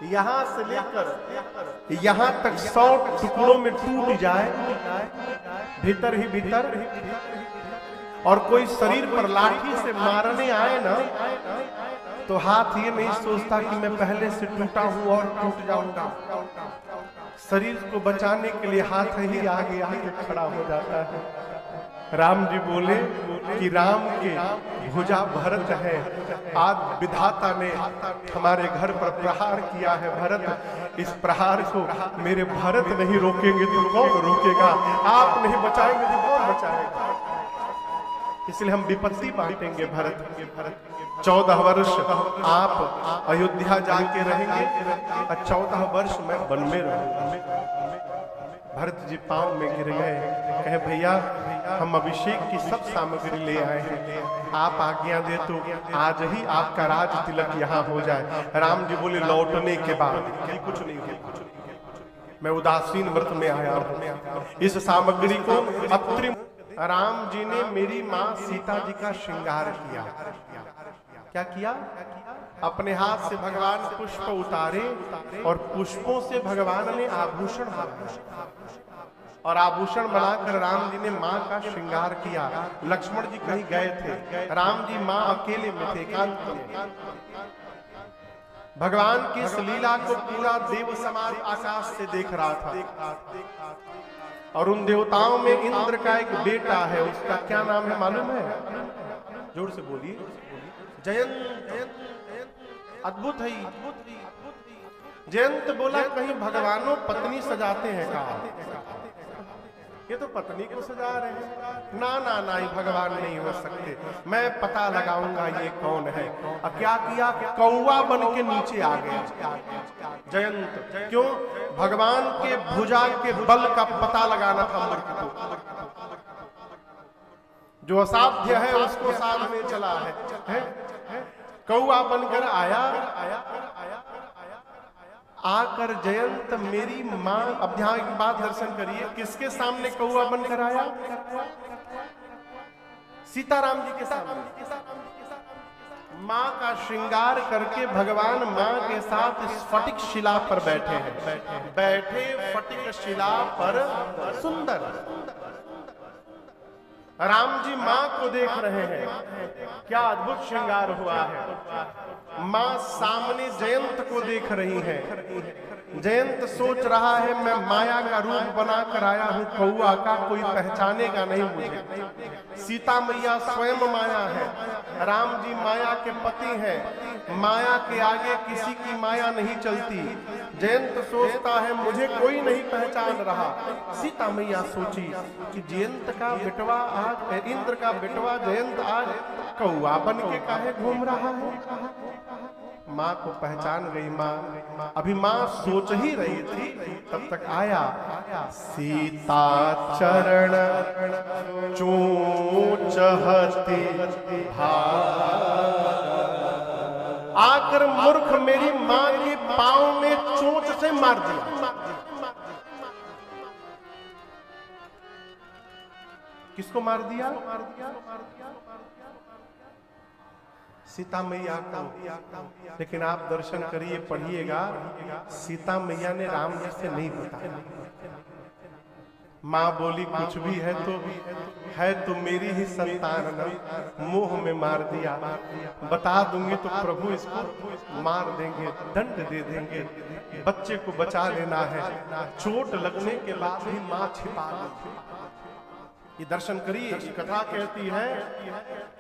यहां से लेकर यहां तक 100 टुकड़ों में टूट जाए भीतर ही भीतर, और कोई शरीर पर लाठी से मारने आए ना, तो हाथ ये नहीं सोचता कि मैं पहले से टूटा हूं और टूट जाऊंगा। शरीर को बचाने के लिए हाथ ही आगे आगे खड़ा हो जाता है। राम जी बोले कि राम के भुजा भरत है, आज विधाता ने हमारे घर पर प्रहार किया है भरत, इस प्रहार को मेरे भरत नहीं रोकेंगे तो कौन रोकेगा? आप नहीं बचाएंगे तो कौन बचाएगा? इसलिए हम विपत्ति बांटेंगे भरत। 14 वर्ष आप अयोध्या जाके रहेंगे और 14 वर्ष मैं वन में रहूंगा। भरत जी पांव में गिर गए, कहे भैया हम अभिषेक की सब सामग्री ले आए हैं, आप आज्ञा दे तो आज ही आपका राज तिलक यहाँ हो जाए। राम जी बोले लौटने के बाद कुछ नहीं हो, मैं उदासीन व्रत में आया हूँ। इस सामग्री को अत्रि राम जी ने मेरी माँ सीता जी का श्रृंगार किया। क्या किया? अपने हाथ से भगवान पुष्प उतारे और पुष्पों से भगवान ने आभूषण बनाया, और आभूषण बनाकर राम जी ने माँ का श्रृंगार किया। लक्ष्मण जी कहीं गए थे, राम जी माँ अकेले में थे, एकांत में। भगवान की इस लीला को पूरा देव समाज आकाश से देख रहा था, और उन देवताओं में इंद्र का एक बेटा है, उसका क्या नाम है मालूम है? जोर से बोलिए, जयंत। अद्भुत है। जयंत बोला कहीं भगवानों पत्नी सजाते हैं कहा? ये तो पत्नी को सजा रहे हैं। ना ना ना, ये भगवान नहीं हो सकते, मैं पता लगाऊंगा ये कौन है। अब क्या किया? कौवा बन के नीचे आ गया जयंत। क्यों? भगवान के भुजा के बल का पता लगाना था मृत्यु को। जो असाध्य है उसको साधने चला है? कौवा बनकर आया, आकर जयंत मेरी माँ, अब ध्यान की बात दर्शन करिए, किसके सामने कौवा बनकर आया? सीताराम जी के सामने। माँ का श्रृंगार करके भगवान माँ के साथ स्फटिक शिला पर बैठे हैं। बैठे फटिक शिला पर सुंदर राम जी माँ को देख रहे हैं। क्या अद्भुत श्रृंगार हुआ है। माँ सामने जयंत को देख रही है। जयंत सोच रहा है मैं माया का रूप बनाकर आया हूँ कौआ का, कोई पहचानेगा नहीं मुझे। सीता मैया स्वयं माया है, राम जी माया के पति हैं, माया के आगे किसी की माया नहीं चलती। जयंत सोचता है मुझे कोई नहीं पहचान रहा। सीता मैया सोची कि जयंत का बेटवा आज, इंद्र का बेटवा जयंत आज कौआ बन के काहे घूम रहा है। माँ को पहचान गई। माँ अभी माँ सोच ही रही थी, तब तक आया सीता चरण चूचहति आकर मूर्ख मेरी माँ के पांव में चोंच से मार दिया। किसको मार दिया? सीता मैया को। लेकिन आप दर्शन करिए, पढ़िएगा, सीता मैया ने राम जी से नहीं बताया। माँ बोली कुछ भी है तो मेरी ही संतान ना, मोह में मार दिया, बता दूंगी तो प्रभु इसको मार देंगे, दंड दे देंगे, बच्चे को बचा लेना है। चोट लगने के बाद भी माँ छिपा दी। ये दर्शन करिए, कथा कहती है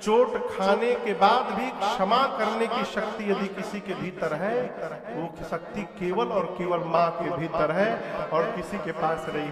चोट खाने के बाद भी क्षमा करने की शक्ति यदि किसी के भीतर है, वो शक्ति केवल और केवल माँ के भीतर है और किसी के पास नहीं।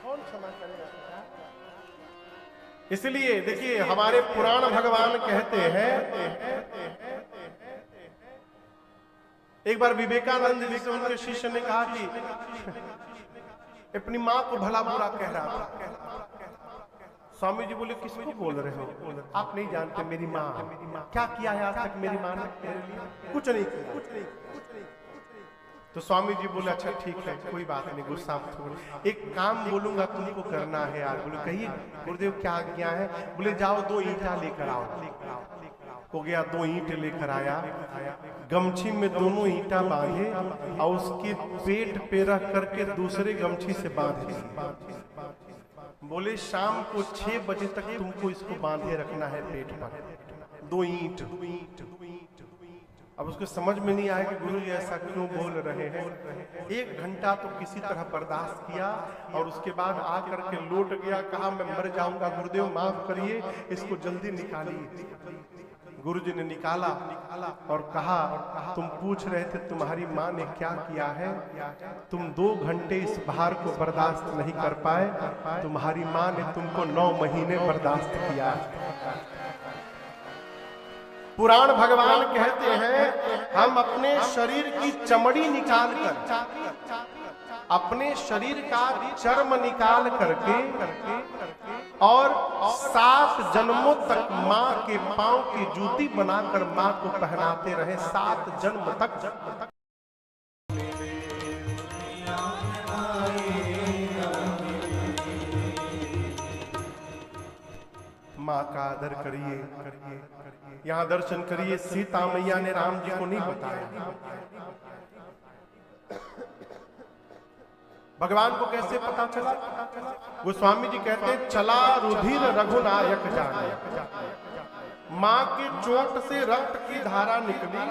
कौन क्षमा करेगा? इसलिए देखिए हमारे पुराण भगवान कहते हैं, एक बार विवेकानंद जी से उनके शिष्य ने कहा कि अपनी माँ को भला बुरा कह रहा था। स्वामी जी बोले किसको बोल रहे हो? आप नहीं जानते मेरी माँ क्या किया है आज तक मेरी माँ ने? कुछ नहीं किया। तो स्वामी जी बोले अच्छा ठीक है, कोई बात नहीं, गुस्सा मत हो, एक काम बोलूंगा तुमको करना है यार। बोले कहिए गुरुदेव क्या आज्ञा है? बोले जाओ 2 ईंटा लेकर आओ। हो गया, 2 ईंट लेकर आया, गमछी में दोनों ईंटा बांधे और उसके पेट पे रख करके दूसरे गमछी से बांधे। बोले शाम को 6 बजे तक तुमको इसको बांधे रखना है पेट पर, 2 ईंट। अब उसको समझ में नहीं आया कि गुरु जी ऐसा क्यों बोल रहे हैं। 1 घंटा तो किसी तरह बर्दाश्त किया और उसके बाद आकर के लौट गया, कहा मैं मर जाऊंगा गुरुदेव माफ करिए, इसको जल्दी निकालिए। गुरु जी ने निकाला और कहा तुम पूछ रहे थे तुम्हारी माँ ने क्या किया है, तुम 2 घंटे इस भार को बर्दाश्त नहीं कर पाए, तुम्हारी माँ ने तुमको 9 महीने बर्दाश्त किया। पुराण भगवान कहते हैं हम अपने शरीर की चमड़ी निकाल कर, अपने शरीर का चर्म निकाल करके और 7 जन्मों तक माँ के पांव की जूती बनाकर माँ को पहनाते रहे, 7 जन्म तक। माँ का आदर करिए, यहाँ दर्शन करिए। सीता मैया ने राम जी को नहीं बताया, भगवान को कैसे पता चला? गोस्वामी जी कहते हैं चला रुधिर रघुनायक जाने, माँ की चोट से रक्त की धारा निकली,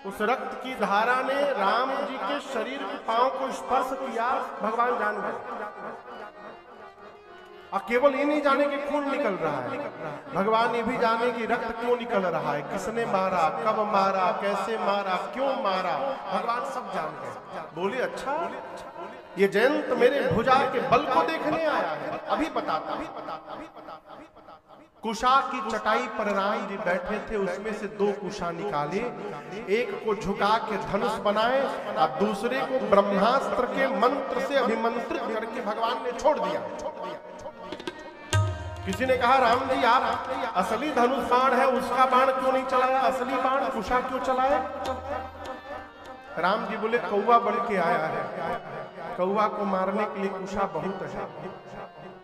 उस रक्त की धारा ने राम जी के शरीर के पांव को स्पर्श किया, भगवान जान गए। और केवल ये नहीं जाने कि खून निकल रहा है, भगवान ये भी जाने कि रक्त क्यों निकल रहा है, किसने मारा, कब मारा, कैसे मारा, क्यों मारा, भगवान सब जान गए। बोले अच्छा ये जयंत मेरे भुजा के बल को देखने आया है, अभी बताता। कुशा की चटाई पर राम जी बैठे थे, उसमें से 2 कुशा निकाले, एक को झुका के धनुष बनाए और दूसरे को ब्रह्मास्त्र के मंत्र से अभिमंत्रित करके भगवान ने छोड़ दिया। किसी ने कहा राम जी आप असली धनुष बाण है उसका बाण क्यों नहीं चलाया, असली बाण कुशा क्यों चलाया? राम जी बोले कौवा बन के आया है, कौवा को मारने के लिए कुशा बहुत है,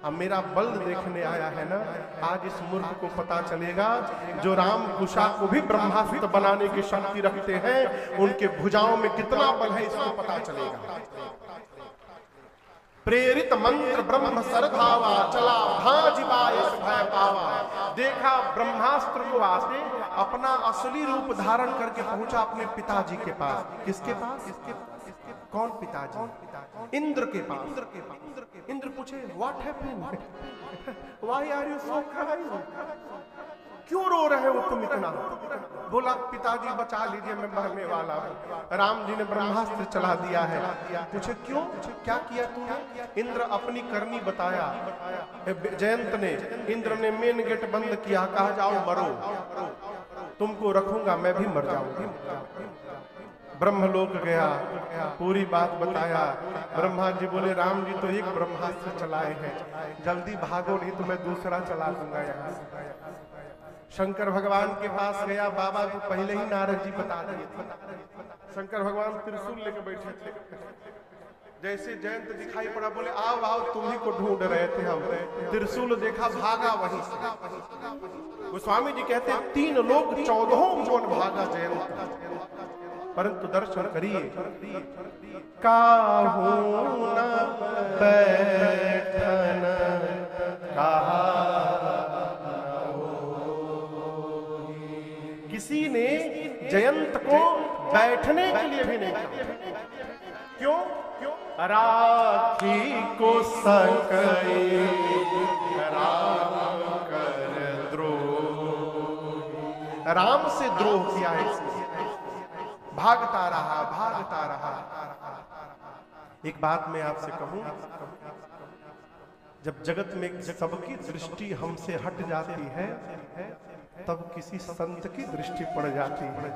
अब मेरा बल देखने आया है ना, आज इस मूर्ख को पता चलेगा जो राम कुशा को भी ब्रह्मास्त्र बनाने की शक्ति रखते हैं, उनके भुजाओं में कितना बल है इसको पता चलेगा। प्रेरित मंत्र ब्रह्म सरधावा, चला भाजिबा भय पावा। देखा ब्रह्मास्त्र को आते अपना असली रूप धारण करके पहुंचा अपने पिताजी के पास। किसके पास? कौन पिताजी? इंद्र के पास। इंद्र पूछे what happened, why are you so crying, क्यों रो रहे हो तुम इतना? बोला पिताजी बचा लीजिए मैं मरने वाला हूँ, राम जी ने ब्रह्मास्त्र चला दिया है। पूछे क्यों, क्या किया तूने? इंद्र अपनी करनी बताया। जयंत ने, इंद्र ने मेन गेट बंद किया, कहा जाओ मरो, तुमको रखूंगा मैं भी मर जाऊंगा। ब्रह्मलोक गया, पूरी बात बताया। ब्रह्मा जी बोले राम जी तो एक ब्रह्मास्त्र चलाए हैं, जल्दी भागो नहीं तो मैं दूसरा चला दूंगा यहाँ। शंकर भगवान के पास गया, बाबा को पहले ही नारद जी बता दिए थे। शंकर भगवान त्रिशूल लेकर बैठे थे, जैसे जयंत दिखाई पड़ा बोले आओ आओ तुम्ही को ढूंढ रहे थे हम। त्रिशूल देखा, भागा वहीं से। गोस्वामी जी कहते हैं 3 लोग 14 भुवन भागा जयंत, परंतु दर्शन करिए काहू न बैठन कहा, किसी ने जयंत को बैठने के लिए भी नहीं कहा। क्यों? राखी को सकई राम कर द्रोह, राम से द्रोह किया है इसने, भागता रहा। एक बात मैं आपसे कहूं, जब जगत में सबकी दृष्टि हमसे हट जाती है तब किसी संत की दृष्टि पड़ जाती है।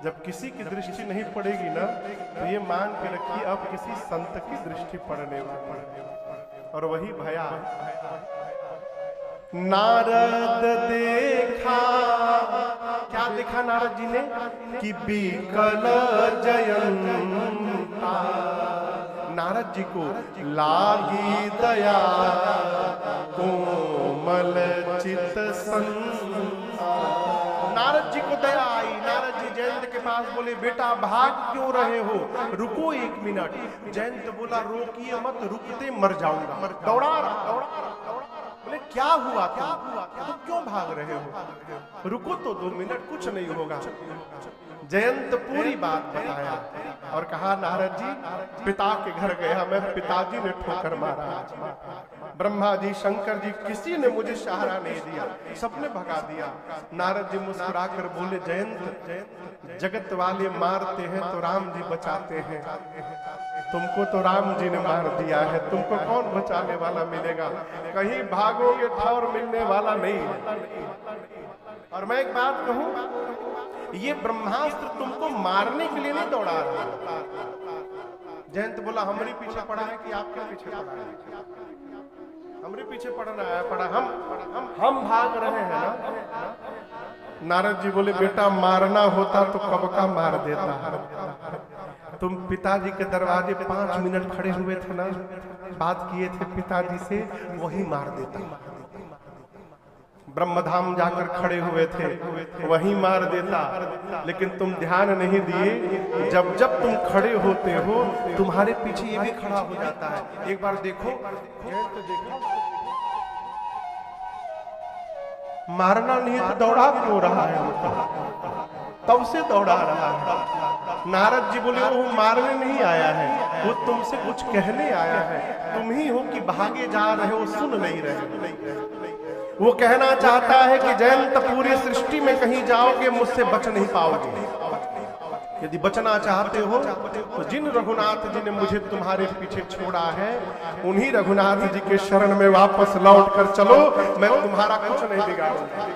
जब किसी की दृष्टि नहीं पड़ेगी ना तो ये मान के रखिए अब किसी संत की दृष्टि पड़ने वाली। और वही भया नारद देखा, क्या देखा नारद जी ने कि बिकल जयंता, नारद जी को लागी दया कोमल कोमल चित नारद जी को दया आई। नारद जी जयंत के पास बोले, बेटा भाग क्यों रहे हो, रुको 1 मिनट। जयंत बोला, रोकिए मत, रुकते मर जाऊंगा। दौड़ा रहा। बोले क्या हुआ था, तुम क्यों भाग रहे हो, रुको तो 2 मिनट, कुछ नहीं होगा। जयंत पूरी बात बताया और कहा, नारद जी पिता के घर गया मैं, पिताजी ने ठोकर मारा, ब्रह्मा जी शंकर जी किसी ने मुझे सहारा नहीं दिया, सबने भगा दिया। नारद जी मुस्कुराकर बोले, जयंत जगत वाले मारते हैं तो राम जी बचाते हैं, तुमको तो राम जी ने मार दिया है, तुमको कौन बचाने वाला मिलेगा, कहीं भागोगे ठौर मिलने वाला नहीं। और मैं एक बात कहूं, ये ब्रह्मास्त्र तुमको मारने के लिए नहीं दौड़ा रहा। जयंत बोला, हमारे पीछे पड़ा है कि आपके पीछे पड़ा है, हमारे पीछे पड़ा हम भाग रहे हैं ना। नारद जी बोले, बेटा मारना होता तो कब का मार देता, तुम पिताजी के दरवाजे 5 मिनट खड़े हुए थे ना, बात किए थे पिताजी से, वही मार देता। ब्रह्मधाम जाकर खड़े हुए थे, वही मार देता। लेकिन तुम ध्यान नहीं दिए, जब जब तुम खड़े होते हो तुम्हारे पीछे ये भी खड़ा हो जाता है। एक बार देखो, मारना नहीं तो दौड़ा क्यों रहा है, तब से दौड़ा रहा है। नारद जी बोले, वो मारने नहीं आया है, वो तुमसे कुछ कहने आया है, तुम ही हो कि भागे जा रहे हो, सुन नहीं रहे। वो कहना चाहता है कि जयंत पूरी सृष्टि में कहीं जाओगे मुझसे बच नहीं पाओगे, यदि बचना चाहते हो तो जिन रघुनाथ जी ने मुझे तुम्हारे पीछे छोड़ा है, उन्हीं रघुनाथ जी के शरण में वापस लौट कर चलो, मैं तुम्हारा कुछ नहीं बिगाड़ूंगा।